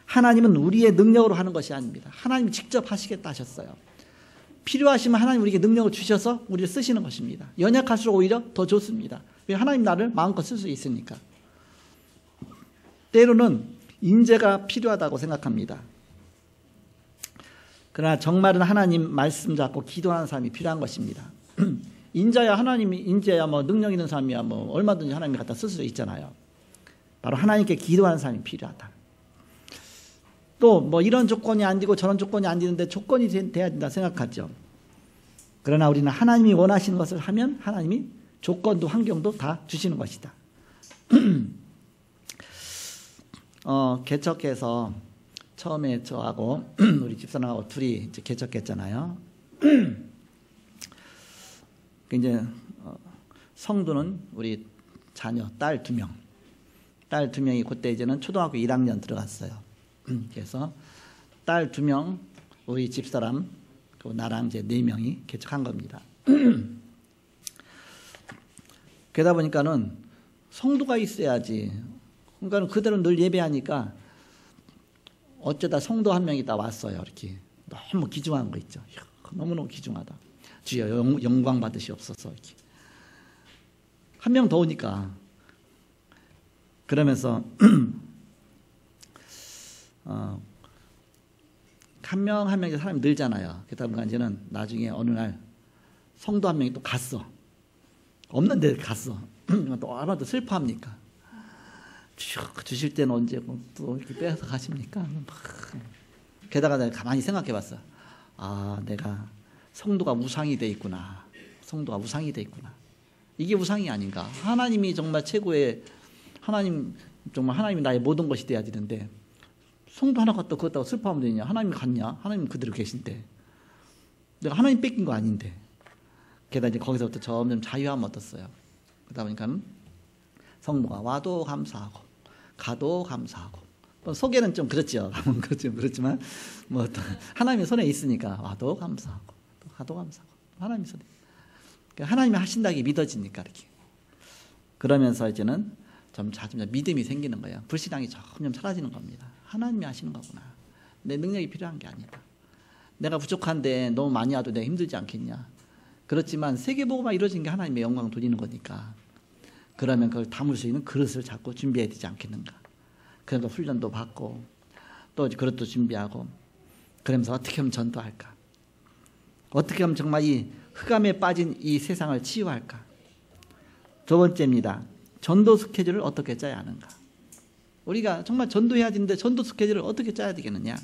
하나님은 우리의 능력으로 하는 것이 아닙니다. 하나님이 직접 하시겠다 하셨어요. 필요하시면 하나님 우리에게 능력을 주셔서 우리를 쓰시는 것입니다. 연약할수록 오히려 더 좋습니다. 왜 하나님 나를 마음껏 쓸 수 있으니까. 때로는 인재가 필요하다고 생각합니다. 그러나 정말은 하나님 말씀 잡고 기도하는 사람이 필요한 것입니다. 인자야 하나님이 인재야 뭐 능력 있는 사람이야 뭐 얼마든지 하나님이 갖다 쓸 수 있잖아요. 바로 하나님께 기도하는 사람이 필요하다. 또 뭐 이런 조건이 안 되고 저런 조건이 안 되는데 조건이 돼야 된다 생각하죠. 그러나 우리는 하나님이 원하시는 것을 하면 하나님이 조건도 환경도 다 주시는 것이다. 개척해서 처음에 저하고 우리 집사람하고 둘이 이제 개척했잖아요. 이제 성도는 우리 자녀 딸 2명. 딸 2명이 그때 이제는 초등학교 1학년 들어갔어요. 그래서 딸 2명, 우리 집사람, 그리고 나랑 이제 4명이 개척한 겁니다. 그러다 보니까는 성도가 있어야지. 그러니까 그대로 늘 예배하니까 어쩌다 성도 한 명이 다 왔어요. 이렇게 너무 귀중한 거 있죠. 이야, 너무너무 귀중하다. 주여 영광 받으시옵소서. 이렇게 한 명 더 오니까 그러면서 한 명 한 명이 사람이 늘잖아요. 그러다 보니까 이제는 나중에 어느 날 성도 한 명이 또 갔어. 없는데 갔어. 또 얼마나 슬퍼합니까? 주실 때는 언제 또 이렇게 빼서 가십니까? 게다가 내가 가만히 생각해 봤어. 아, 내가 성도가 우상이 돼 있구나. 성도가 우상이 돼 있구나. 이게 우상이 아닌가. 하나님이 정말 최고의 정말 하나님이 나의 모든 것이 돼야 되는데 성도 하나 갖다 그것다고 슬퍼하면 되냐? 하나님이 갔냐? 하나님 그대로 계신데 내가 하나님 뺏긴 거 아닌데. 게다가 이제 거기서부터 점점 자유함을 얻었어요. 그러다 보니까 성도가 와도 감사하고 가도 감사하고 속에는 좀 그렇죠. 그렇지만 뭐 하나님의 손에 있으니까 와도 감사하고 또 가도 감사하고 하나님의 손에 그러니까 하나님이 하신다기 믿어지니까 이렇게 그러면서 이제는 점점 믿음이 생기는 거예요. 불신앙이 점점 사라지는 겁니다. 하나님이 하시는 거구나. 내 능력이 필요한 게 아니다. 내가 부족한데 너무 많이 와도 내가 힘들지 않겠냐. 그렇지만 세계보고만 이루어진 게 하나님의 영광을 돌리는 거니까 그러면 그걸 담을 수 있는 그릇을 자꾸 준비해야 되지 않겠는가. 그래서 훈련도 받고 또 그릇도 준비하고 그러면서 어떻게 하면 전도할까. 어떻게 하면 정말 이 흑암에 빠진 이 세상을 치유할까. 두 번째입니다. 전도 스케줄을 어떻게 짜야 하는가. 우리가 정말 전도해야 되는데 전도 스케줄을 어떻게 짜야 되겠느냐.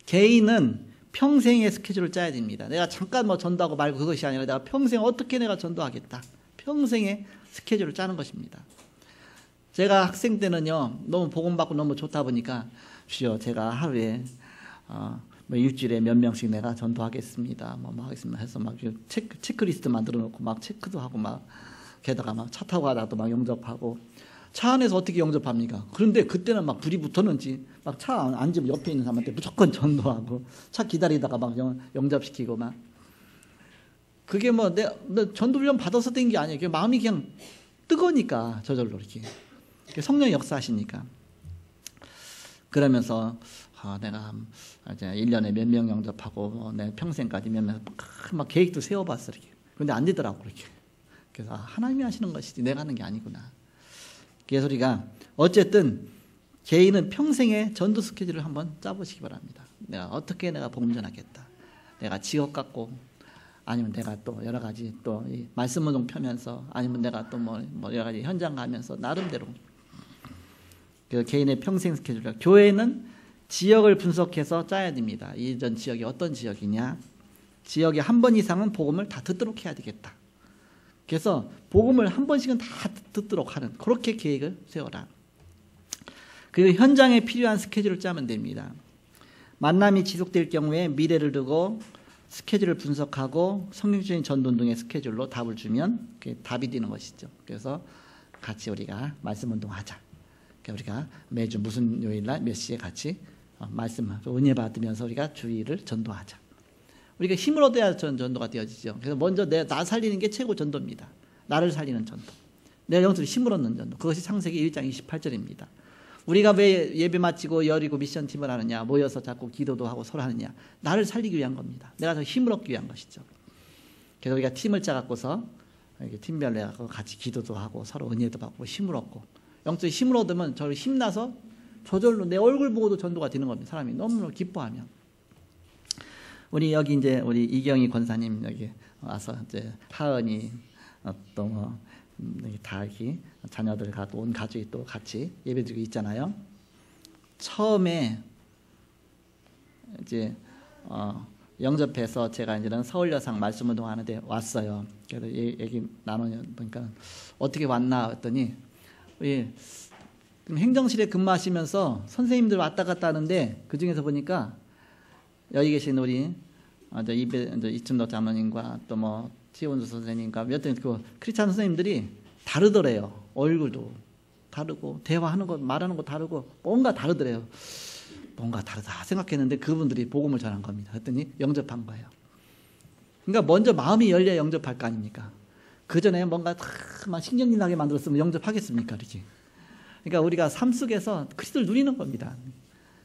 개인은 평생의 스케줄을 짜야 됩니다. 내가 잠깐 뭐 전도하고 말고 그것이 아니라 내가 평생 어떻게 내가 전도하겠다. 평생의 스케줄을 짜는 것입니다. 제가 학생 때는요, 너무 복음받고 너무 좋다 보니까 주여 제가 하루에 뭐 일주일에 몇 명씩 내가 전도하겠습니다. 뭐 하겠습니다 해서 막 체크리스트 만들어 놓고 막 체크도 하고 막 게다가 막 차 타고 가다가 또 막 영접하고 차 안에서 어떻게 영접합니까? 그런데 그때는 막 불이 붙었는지 막 차 앉으면 옆에 있는 사람한테 무조건 전도하고 차 기다리다가 막 영접시키고 막 그게 뭐 내 전도훈련 받아서 된 게 아니에요. 그게 마음이 그냥 뜨거우니까 저절로 이렇게 성령이 역사하시니까. 그러면서 내가 이제 1년에 몇 명 영접하고 내 평생까지 몇 명 막 계획도 세워봤어 이렇게. 근데 안 되더라고 이렇게. 그래서 하나님이 하시는 것이지 내가 하는 게 아니구나. 그래서 우리가 어쨌든 개인은 평생의 전도 스케줄을 한번 짜보시기 바랍니다. 내가 어떻게 내가 복음 전하겠다. 내가 직업 갖고 아니면 내가 또 여러 가지 또 말씀 운동 펴면서 아니면 내가 또 뭐 여러 가지 현장 가면서 나름대로 그 개인의 평생 스케줄. 교회는 지역을 분석해서 짜야 됩니다. 이전 지역이 어떤 지역이냐. 지역에 한 번 이상은 복음을 다 듣도록 해야 되겠다. 그래서 복음을 한 번씩은 다 듣도록 하는 그렇게 계획을 세워라. 그리고 현장에 필요한 스케줄을 짜면 됩니다. 만남이 지속될 경우에 미래를 두고 스케줄을 분석하고 성경적인 전도운동의 스케줄로 답을 주면 그게 답이 되는 것이죠. 그래서 같이 우리가 말씀 운동하자. 우리가 매주 무슨 요일날 몇 시에 같이 말씀 은혜 받으면서 우리가 주의를 전도하자. 우리가 힘을 얻어야 전도가 되어지죠. 그래서 먼저 나 살리는 게 최고 전도입니다. 나를 살리는 전도. 내 영적으로 힘을 얻는 전도. 그것이 창세기 1장 28절입니다. 우리가 왜 예배 마치고 여리고 미션팀을 하느냐, 모여서 자꾸 기도도 하고 서로 하느냐, 나를 살리기 위한 겁니다. 내가 더 힘을 얻기 위한 것이죠. 그래서 우리가 팀을 짜갖고서 팀별로 해갖고 같이 기도도 하고 서로 은혜도 받고 힘을 얻고, 영적인 힘을 얻으면 저를 힘나서 저절로 내 얼굴 보고도 전도가 되는 겁니다. 사람이 너무 기뻐하면. 우리 여기 이제 우리 이경희 권사님 여기 와서 이제 하은이 또 뭐 다 이렇게 자녀들 가고 온 가족이 또 같이 예배드리고 있잖아요. 처음에 이제 영접해서 제가 이제는 서울여상 말씀운동 하는데 왔어요. 그래서 얘기 나누니까 어떻게 왔나 했더니 우리 행정실에 근무하시면서 선생님들 왔다 갔다 하는데 그 중에서 보니까 여기 계신 우리 이춘덕 장로님과 또 뭐 최원수 선생님과 여튼 그 크리스찬 선생님들이 다르더래요. 얼굴도 다르고 대화하는 거 말하는 거 다르고 뭔가 다르더래요. 뭔가 다르다 생각했는데 그분들이 복음을 전한 겁니다. 그랬더니 영접한 거예요. 그러니까 먼저 마음이 열려야 영접할 거 아닙니까? 그 전에 뭔가 막 신경질 나게 만들었으면 영접하겠습니까? 이렇게. 그러니까 우리가 삶 속에서 그리스도를 누리는 겁니다.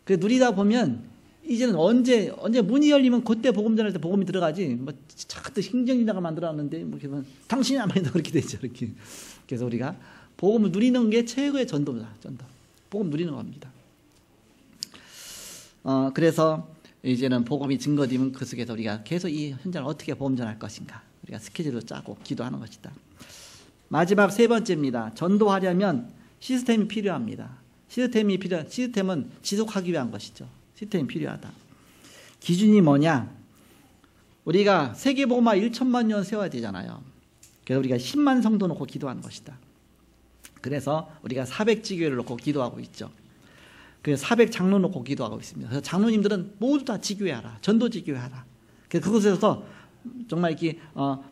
그 누리다 보면 이제는 언제 문이 열리면 그때 복음 전할 때 복음이 들어가지. 뭐 자꾸 신경질나게 만들어놨는데 뭐 당신이 안 믿는다 그렇게 되죠. 이렇게. 그래서 우리가 복음을 누리는 게 최고의 전도다. 전도. 복음 누리는 겁니다. 그래서 이제는 복음이 증거되면 그 속에서 우리가 계속 이 현장을 어떻게 복음 전할 것인가. 우리가 스케줄을 짜고 기도하는 것이다. 마지막 세 번째입니다. 전도하려면 시스템이 필요합니다. 시스템은 지속하기 위한 것이죠. 시스템이 필요하다. 기준이 뭐냐? 우리가 세계복음화 1천만 년 세워야 되잖아요. 그래서 우리가 10만 성도 놓고 기도하는 것이다. 그래서 우리가 400지교회를 놓고 기도하고 있죠. 그래서 400장로 놓고 기도하고 있습니다. 그래서 장로님들은 모두 다 지교회하라. 전도지교회하라. 그래서 그곳에서 정말 이렇게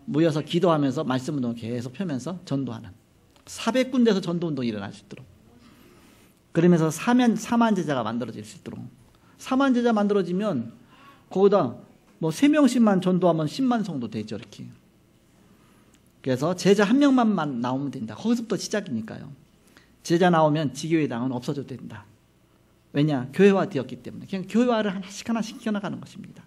모여서 기도하면서 말씀운동을 계속 펴면서 전도하는 400군데에서 전도운동이 일어날 수 있도록, 그러면서 사만 제자가 만들어질 수 있도록. 사만 제자 만들어지면 거기다 뭐 3명씩만 전도하면 10만 성도 되죠. 이렇게. 그래서 제자 1명만 나오면 된다. 거기서부터 시작이니까요. 제자 나오면 지교회당은 없어져도 된다. 왜냐? 교회화 되었기 때문에. 그냥 교회화를 하나씩 시켜나가는 것입니다.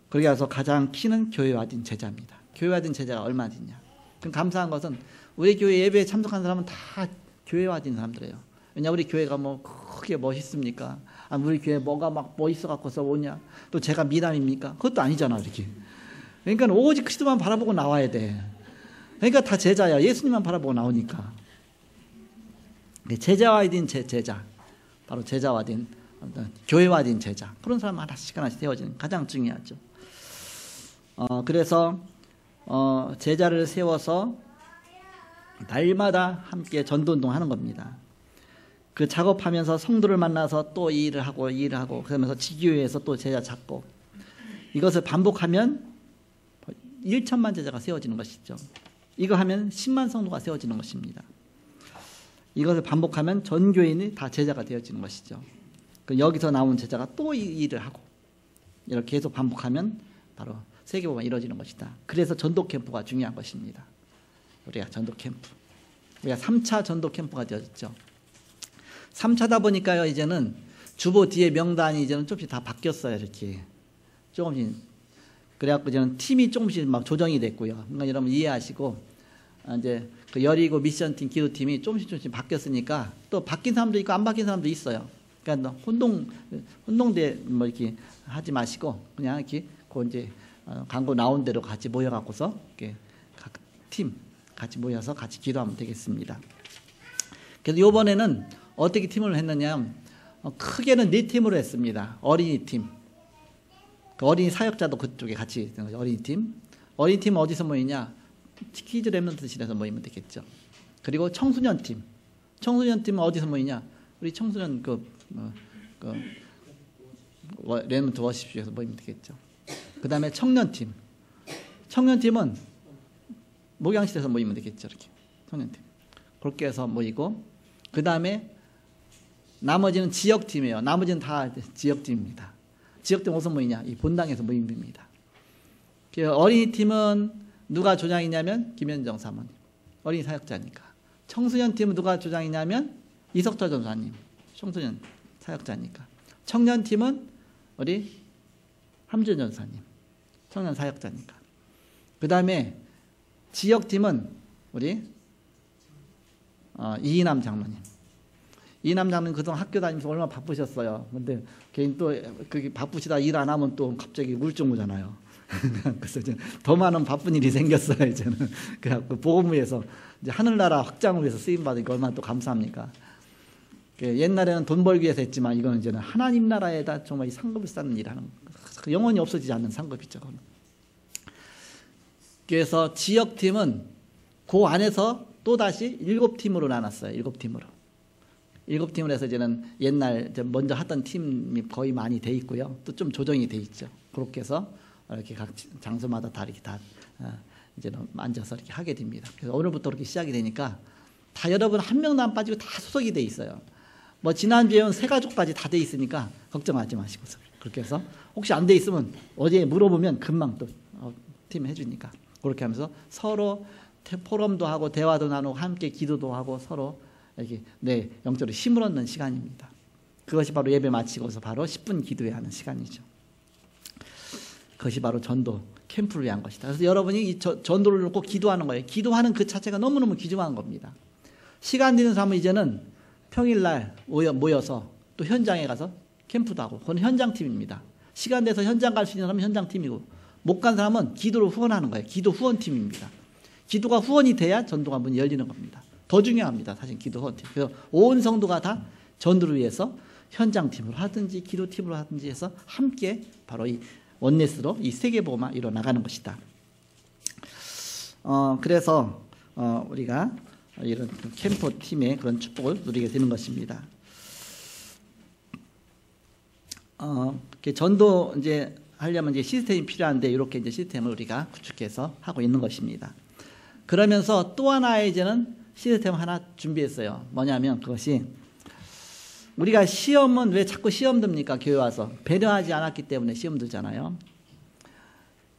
그렇게 해서 가장 키는 교회화된 제자입니다. 교회화된 제자가 얼마나 되냐. 그럼 감사한 것은 우리 교회 예배에 참석한 사람은 다 교회화된 사람들이에요. 왜냐? 우리 교회가 뭐 크게 멋있습니까? 우리 교회 뭐가 막 멋있어 갖고서 오냐? 또 제가 미남입니까? 그것도 아니잖아. 이렇게. 그러니까 오직 그리스도만 바라보고 나와야 돼. 그러니까 다 제자야. 예수님만 바라보고 나오니까. 제자화된 제자, 바로 제자화된 교회화된 제자, 그런 사람 하나씩 세워지는 가장 중요하죠. 그래서 제자를 세워서 날마다 함께 전도운동 하는 겁니다. 그 작업하면서 성도를 만나서 또 이 일을 하고 그러면서 지교회에서 또 제자 찾고, 이것을 반복하면 1천만 제자가 세워지는 것이죠. 이거 하면 10만 성도가 세워지는 것입니다. 이것을 반복하면 전 교인이 다 제자가 되어지는 것이죠. 여기서 나온 제자가 또 이 일을 하고, 이렇게 계속 반복하면 바로 세계보험이 이루어지는 것이다. 그래서 전도 캠프가 중요한 것입니다. 우리가 전도 캠프. 우리가 3차 전도 캠프가 되었죠. 3차다 보니까요, 이제는 주보 뒤에 명단이 이제는 조금씩 다 바뀌었어요, 이렇게. 조금씩. 그래갖고 이제는 팀이 조금씩 막 조정이 됐고요. 그러니까 여러분 이해하시고, 이제 그 열이고 미션팀, 기도팀이 조금씩 바뀌었으니까 또 바뀐 사람도 있고 안 바뀐 사람도 있어요. 그러니까 혼동돼 뭐 이렇게 하지 마시고 그냥 이렇게 그 이제 광고 나온 대로 같이 모여갖고서 이렇게 각 팀 같이 모여서 같이 기도하면 되겠습니다. 그래서 이번에는 어떻게 팀을 했느냐, 크게는 4팀으로 했습니다. 어린이 팀, 그 어린이 사역자도 그쪽에 같이 있는 거죠. 어린이 팀. 어린이 팀은 어디서 모이냐? 키즈 랩런트실에서 모이면 되겠죠. 그리고 청소년 팀. 청소년 팀은 어디서 모이냐? 우리 청소년 랩런트 워십실에서 모이면 되겠죠. 그 다음에 청년 팀. 청년 팀은 목양실에서 모이면 되겠죠. 이렇게 청년 팀. 그렇게 해서 모이고, 그 다음에 나머지는 지역 팀이에요. 나머지는 다 지역 팀입니다. 지역 팀 어디서 모이냐? 이 본당에서 모입니다. 어린이 팀은 누가 조장이냐면 김현정 사모님, 어린이 사역자니까. 청소년 팀은 누가 조장이냐면 이석철 전사님, 청소년 사역자니까. 청년 팀은 우리 함준 전사님, 청년 사역자니까. 그 다음에 지역 팀은 우리 이인남 장로님. 이인남 장로님 그동안 학교 다니면서 얼마나 바쁘셨어요. 근데 개인 또 그게 바쁘시다 일 안 하면 또 갑자기 우울증 오잖아요. 그래서 이제 더 많은 바쁜 일이 생겼어요, 이제는. 그래갖고 복음부에서 이제 하늘나라 확장을 위해서 쓰임 받으니까 얼마나 또 감사합니까? 옛날에는 돈 벌기 위해서 했지만 이거는 이제는 하나님 나라에다 정말 이 상급을 쌓는 일하는, 영원히 없어지지 않는 상급이죠. 그래서 지역팀은 그 안에서 또 다시 7팀으로 나눴어요. 7팀으로. 7팀을 해서 이제는 옛날 먼저 하던 팀이 거의 많이 돼 있고요. 또 좀 조정이 돼 있죠. 그렇게 해서 이렇게 각 장소마다 다 이렇게 다 이제는 앉아서 이렇게 하게 됩니다. 그래서 오늘부터 이렇게 시작이 되니까 다 여러분 한 명도 안 빠지고 다 소속이 돼 있어요. 뭐 지난주에는 세 가족까지 다 돼 있으니까 걱정하지 마시고 그렇게 해서 혹시 안 돼 있으면 어제 물어보면 금방 또 팀 해주니까 그렇게 하면서 서로 포럼도 하고 대화도 나누고 함께 기도도 하고 서로 이렇게 영적으로 힘을 얻는 시간입니다. 그것이 바로 예배 마치고서 바로 10분 기도해야 하는 시간이죠. 그것이 바로 전도 캠프를 위한 것이다. 그래서 여러분이 이 전도를 놓고 기도하는 거예요. 기도하는 그 자체가 너무너무 귀중한 겁니다. 시간 되는 사람은 이제는 평일날 모여서 또 현장에 가서 캠프도 하고, 그건 현장팀입니다. 시간 돼서 현장 갈 수 있는 사람은 현장팀이고, 못 간 사람은 기도로 후원하는 거예요. 기도 후원팀입니다. 기도가 후원이 돼야 전도가 문이 열리는 겁니다. 더 중요합니다. 사실 기도 후원팀. 그래서 온 성도가 다 전도를 위해서 현장팀으로 하든지 기도팀으로 하든지 해서 함께 바로 이 원네스로 이 세계보험화 이뤄나가는 것이다. 그래서 우리가 이런 캠프 팀의 그런 축복을 누리게 되는 것입니다. 전도 이제 하려면 이제 시스템이 필요한데 이렇게 이제 시스템을 우리가 구축해서 하고 있는 것입니다. 그러면서 또 하나의 이제는 시스템 하나 준비했어요. 뭐냐면 그것이 우리가 시험은 왜 자꾸 시험 듭니까? 교회 와서 배려하지 않았기 때문에 시험 들잖아요.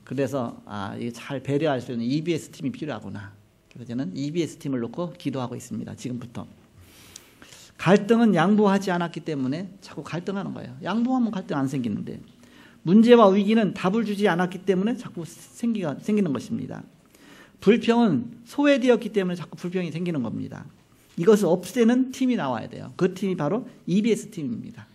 그래서 이게 잘 배려할 수 있는 EBS 팀이 필요하구나. 그래서 저는 EBS 팀을 놓고 기도하고 있습니다. 지금부터. 갈등은 양보하지 않았기 때문에 자꾸 갈등하는 거예요. 양보하면 갈등 안 생기는데, 문제와 위기는 답을 주지 않았기 때문에 자꾸 생기는 것입니다. 불평은 소외되었기 때문에 자꾸 불평이 생기는 겁니다. 이것을 없애는 팀이 나와야 돼요. 그 팀이 바로 EBS 팀입니다.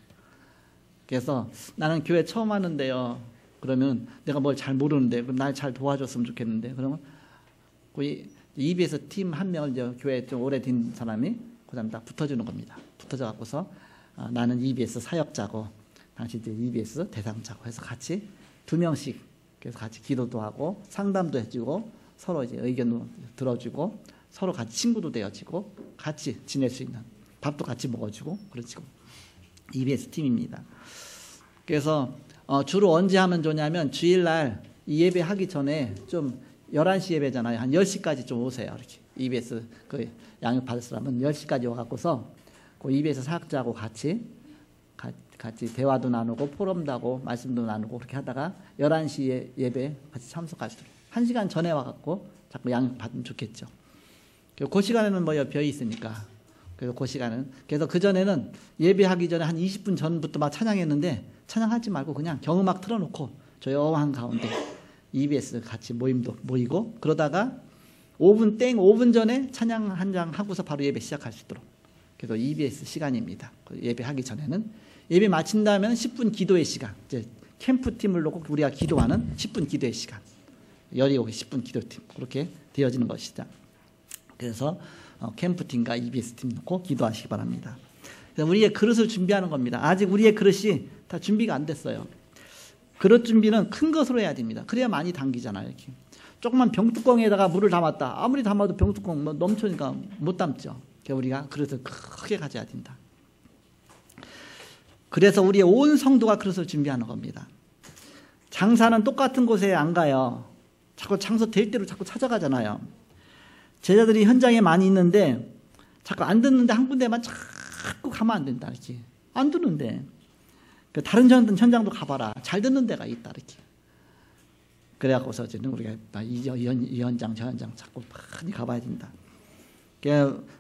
그래서 나는 교회 처음 하는데요. 그러면 내가 뭘 잘 모르는데 그럼 날 잘 도와줬으면 좋겠는데, 그러면 그 EBS 팀 한 명을 이제 교회에 좀 오래된 사람이 그다음 딱 붙어주는 겁니다. 붙어져 갖고서 나는 EBS 사역자고 당신 이제 EBS 대상자고 해서 같이 2명씩 그래서 같이 기도도 하고 상담도 해주고 서로 이제 의견도 들어주고 서로 같이 친구도 되어지고 같이 지낼 수 있는, 밥도 같이 먹어주고 그렇죠. EBS 팀입니다. 그래서 주로 언제 하면 좋냐면 주일날 이 예배 하기 전에 좀 11시 예배잖아요. 한 10시까지 좀 오세요. 이렇게 EBS 그 양육 받을 사람은 10시까지 와갖고서 그 EBS 사역자하고 같이 같이 대화도 나누고 포럼도 하고 말씀도 나누고 그렇게 하다가 11시에 예배 같이 참석할 수 있도록 1시간 전에 와갖고 자꾸 양육받으면 좋겠죠. 그 시간에는 뭐 벼이 있으니까. 그래서 그 시간은. 그래서 그전에는 예배하기 전에 한 20분 전부터 막 찬양했는데 찬양하지 말고 그냥 경음악 틀어놓고 조용한 가운데 EBS 같이 모임도 모이고 그러다가 5분 전에 찬양 한 장 하고서 바로 예배 시작할 수 있도록. 그래서 EBS 시간입니다. 예배하기 전에는. 예배 마친다면 10분 기도의 시간. 이제 캠프팀을 놓고 우리가 기도하는 10분 기도의 시간. 열이고 10분 기도팀. 그렇게 되어지는 것이다. 그래서 캠프팀과 EBS팀 놓고 기도하시기 바랍니다. 그래서 우리의 그릇을 준비하는 겁니다. 아직 우리의 그릇이 다 준비가 안 됐어요. 그릇 준비는 큰 것으로 해야 됩니다. 그래야 많이 담기잖아요. 이렇게. 조그만 병뚜껑에다가 물을 담았다. 아무리 담아도 병뚜껑 넘쳐니까 못 담죠. 그래서 우리가 그릇을 크게 가져야 된다. 그래서 우리의 온 성도가 그릇을 준비하는 겁니다. 장사는 똑같은 곳에 안 가요. 자꾸 장소 될 대로 자꾸 찾아가잖아요. 제자들이 현장에 많이 있는데 자꾸 안 듣는데 한 군데만 자꾸 가면 안 된다. 이렇게. 안 듣는데. 다른 현장도 가봐라. 잘 듣는 데가 있다. 이렇게. 그래갖고서 이제는 우리가 이 현장 저 현장 자꾸 많이 가봐야 된다.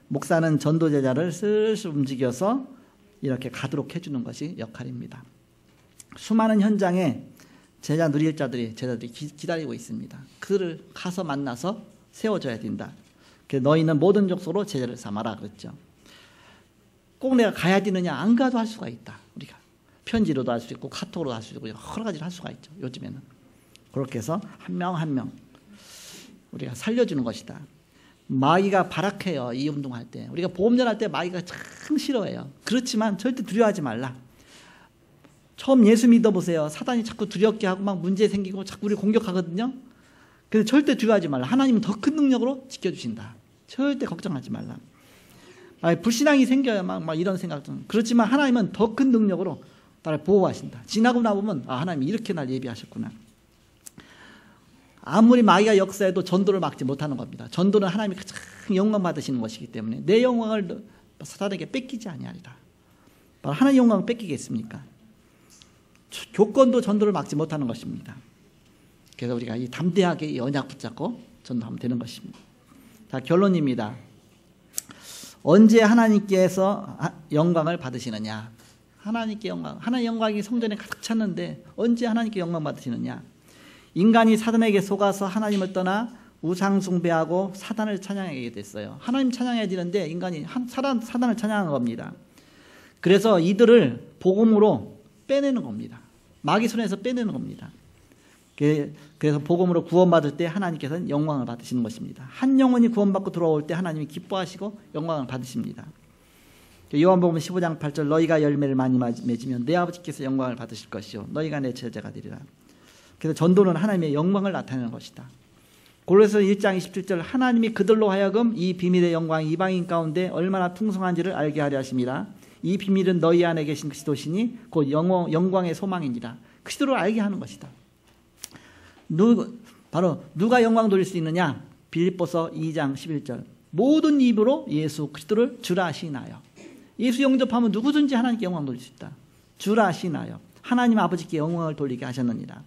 목사는 전도 제자를 슬슬 움직여서 이렇게 가도록 해주는 것이 역할입니다. 수많은 현장에 제자 누릴 제자들이 기다리고 있습니다. 그를 가서 만나서 세워줘야 된다. 너희는 모든 족속으로 제자를 삼아라 그랬죠. 꼭 내가 가야 되느냐 안 가도 할 수가 있다. 우리가 편지로도 할 수 있고 카톡으로 할 수 있고 여러 가지를 할 수가 있죠. 요즘에는 그렇게 해서 한 명 한 명 우리가 살려주는 것이다. 마귀가 발악해요. 이 운동할 때 우리가 보험전 할 때 마귀가 참 싫어해요. 그렇지만 절대 두려워하지 말라. 처음 예수 믿어보세요. 사단이 자꾸 두렵게 하고 막 문제 생기고 자꾸 우리 공격하거든요. 그래서 절대 두려워하지 말라. 하나님은 더 큰 능력으로 지켜주신다. 절대 걱정하지 말라. 불신앙이 생겨요. 막 이런 생각 좀. 그렇지만 하나님은 더 큰 능력으로 나를 보호하신다. 지나고 나보면 하나님이 이렇게 날 예비하셨구나. 아무리 마귀가 역사해도 전도를 막지 못하는 겁니다. 전도는 하나님이 가장 영광 받으시는 것이기 때문에 내 영광을 사단에게 뺏기지 아니하리라. 하나님의 영광을 뺏기겠습니까? 교권도 전도를 막지 못하는 것입니다. 그래서 우리가 이 담대하게 이 언약 붙잡고 전도하면 되는 것입니다. 자, 결론입니다. 언제 하나님께서 영광을 받으시느냐? 하나님께 영광, 하나님의 영광이 성전에 가득 찼는데 언제 하나님께 영광 받으시느냐? 인간이 사단에게 속아서 하나님을 떠나 우상 숭배하고 사단을 찬양하게 됐어요. 하나님 찬양해야 되는데 인간이 사단을 찬양한 겁니다. 그래서 이들을 복음으로 빼내는 겁니다. 마귀 손에서 빼내는 겁니다. 그래서 복음으로 구원받을 때 하나님께서는 영광을 받으시는 것입니다. 한 영혼이 구원받고 돌아올 때 하나님이 기뻐하시고 영광을 받으십니다. 요한복음 15장 8절 너희가 열매를 많이 맺으면 내 아버지께서 영광을 받으실 것이요 너희가 내 제자가 되리라. 그래서 전도는 하나님의 영광을 나타내는 것이다. 골로새서 1장 27절 하나님이 그들로 하여금 이 비밀의 영광이 이방인 가운데 얼마나 풍성한지를 알게 하려 하심이라. 이 비밀은 너희 안에 계신 그리스도시니 곧 영광의 소망이니라. 그리스도를 알게 하는 것이다. 바로 누가 영광 돌릴 수 있느냐? 빌립보서 2장 11절 모든 입으로 예수 그리스도를 주라 시인하여. 예수 영접하면 누구든지 하나님께 영광 돌릴 수 있다. 주라 시인하여 하나님 아버지께 영광을 돌리게 하셨느니라.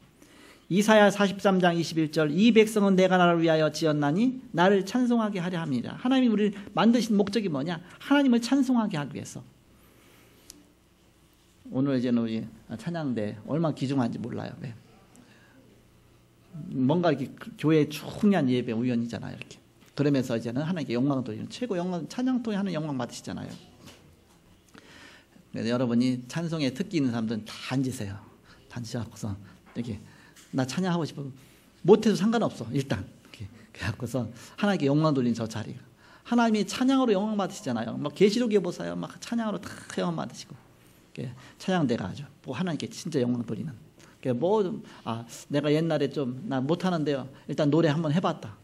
이사야 43장 21절 이 백성은 내가 나를 위하여 지었나니 나를 찬송하게 하려 함이라. 하나님이 우리를 만드신 목적이 뭐냐? 하나님을 찬송하게 하기 위해서. 오늘 이제는 우리 찬양대 얼마나 귀중한지 몰라요. 네. 뭔가 이렇게 교회 충분한 예배 우연이잖아요. 이렇게 그러면서 이제는 하나님께 영광을 돌리는 최고 영광 찬양 통해 하는 영광 받으시잖아요. 그래서 여러분이 찬송에 특기 있는 사람들은 다 앉으세요. 앉으셔서 이렇게 나 찬양하고 싶어 못해도 상관없어. 일단 이렇게 그래갖고서 하나님께 영광 돌리는 저 자리가 하나님이 찬양으로 영광 받으시잖아요. 막 계시록에 보세요. 막 찬양으로 다 영광 받으시고 찬양대가 아주 뭐 하나님께 진짜 영광 돌리는. 내가 옛날에 좀 나 못하는데요. 일단 노래 한번 해봤다.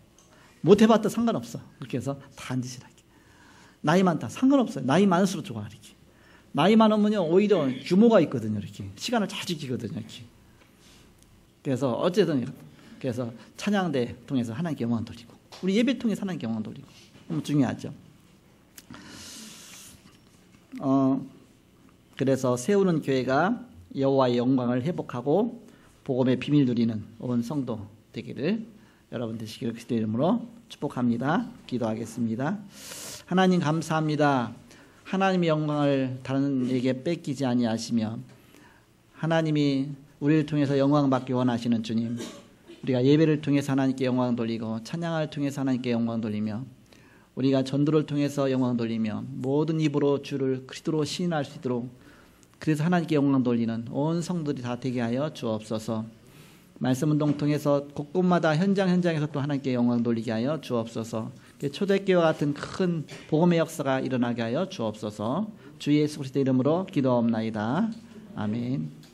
못 해봤다 상관없어. 그렇게 해서 다 앉으시라. 나이 많다 상관없어요. 나이 많을수록 좋아. 이렇게 나이 많으면요 오히려 규모가 있거든요. 이렇게 시간을 잘 지키거든요. 이렇게. 그래서 어쨌든 그래서 찬양대 통해서 하나님께 영광 돌리고 우리 예배 통해서 하나님께 영광 돌리고 너무 중요하죠. 그래서 세우는 교회가 여호와의 영광을 회복하고 복음의 비밀 누리는 온 성도 되기를 여러분 되시기를 그리스도의 이름으로 축복합니다. 기도하겠습니다. 하나님 감사합니다. 하나님의 영광을 다른 이에게 뺏기지 아니하시며 하나님이 우리를 통해서 영광 받기 원하시는 주님, 우리가 예배를 통해서 하나님께 영광 돌리고 찬양을 통해서 하나님께 영광 돌리며 우리가 전도를 통해서 영광 돌리며 모든 입으로 주를 그리스도로 시인할 수 있도록 그래서 하나님께 영광 돌리는 온 성도들이 다 되게 하여 주옵소서. 말씀 운동 통해서 곳곳마다 현장에서 또 하나님께 영광 돌리게 하여 주옵소서. 초대교회와 같은 큰 복음의 역사가 일어나게 하여 주옵소서. 주 예수 그리스도의 이름으로 기도하옵나이다. 아멘.